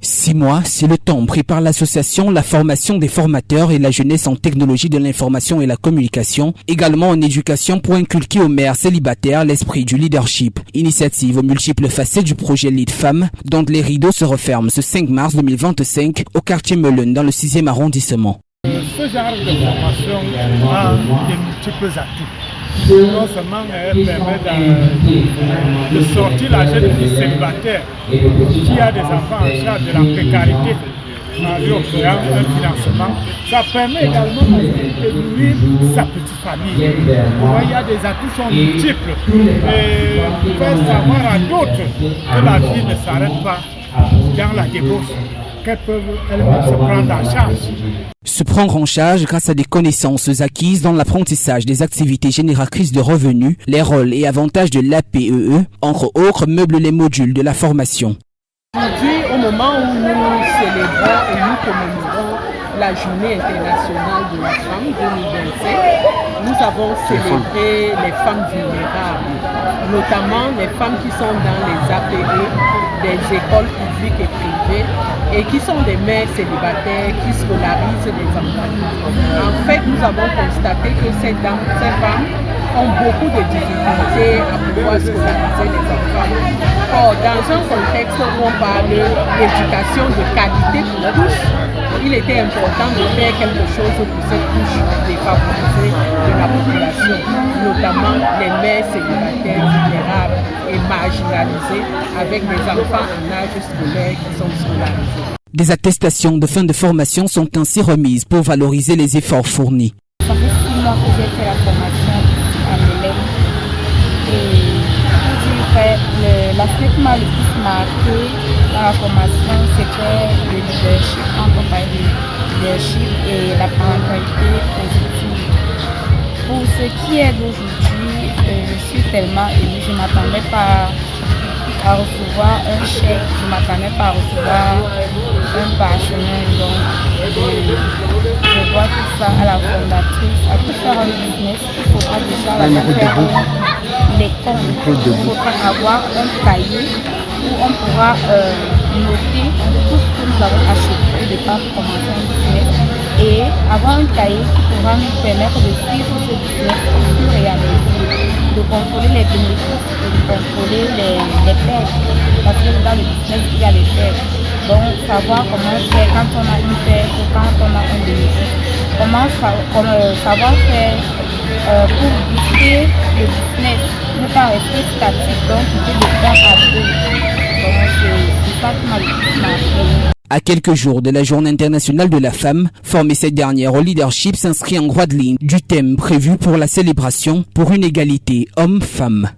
6 mois, c'est le temps pris par l'association La Formation des Formateurs et la Jeunesse en Technologie de l'Information et la Communication, également en éducation pour inculquer aux mères célibataires l'esprit du leadership. Initiative aux multiples facettes du projet Lead Femmes, dont les rideaux se referment ce 5 mars 2025 au quartier Melun dans le 6e arrondissement. Ce genre de formation a de multiples atouts. Non seulement elle permet de sortir la jeune fille célibataire qui a des enfants en charge de la précarité en lui offrant un financement. Ça permet également de nourrir sa petite famille. Il y a des atouts sont multiples et faire savoir à d'autres que la vie ne s'arrête pas dans la débauche, qu'elles peuvent elles-mêmes se prendre en charge. Se prendre en charge grâce à des connaissances acquises dans l'apprentissage des activités génératrices de revenus, les rôles et avantages de l'APEE, entre autres, meublent les modules de la formation. Aujourd'hui, au moment où nous célébrons et nous commémorons la Journée internationale de la femme 2025, nous avons célébré les femmes vulnérables, notamment les femmes qui sont dans les APE, des écoles publiques et privées, et qui sont des mères célibataires qui scolarisent des enfants. En fait, nous avons constaté que ces femmes ont beaucoup de difficultés à pouvoir scolariser les enfants. Or, dans un contexte où on parle d'éducation de qualité pour tous, il était important de faire quelque chose pour cette couche défavorisée de la population, notamment les mères célibataires vulnérables et marginalisées avec des enfants en âge scolaire qui sont scolarisés. Des attestations de fin de formation sont ainsi remises pour valoriser les efforts fournis. Ça fait 6 mois que j'ai fait la formation à Melun et l'aspect qui m'a le plus marqué dans la formation, c'était le leadership, quand on parle de leadership et la parentalité positive. Pour ce qui est d'aujourd'hui, je suis tellement émue, je ne m'attendais pas à recevoir un chèque, je ne m'attendais pas à recevoir un parchemin. Donc, je vois tout ça à la fondatrice. À tout faire un business, il faudra déjà faire les comptes. Il faudra avoir un cahier où on pourra noter tout ce que nous avons acheté au départ pour commencer un business et avoir un cahier qui pourra nous permettre de suivre ce business au fur et à mesure, de contrôler les bénéfices et de contrôler les pertes. Parce que dans le business, il y a les pertes. Donc, savoir comment faire quand on a une perte, quand on a un bénéfice. Comment savoir faire pour booster le business, ne pas rester statique, donc de temps à deux. Donc, c'est ça qui m'a le plus marqué. À quelques jours de la Journée internationale de la femme, former cette dernière au leadership s'inscrit en droite ligne du thème prévu pour la célébration pour une égalité homme-femme.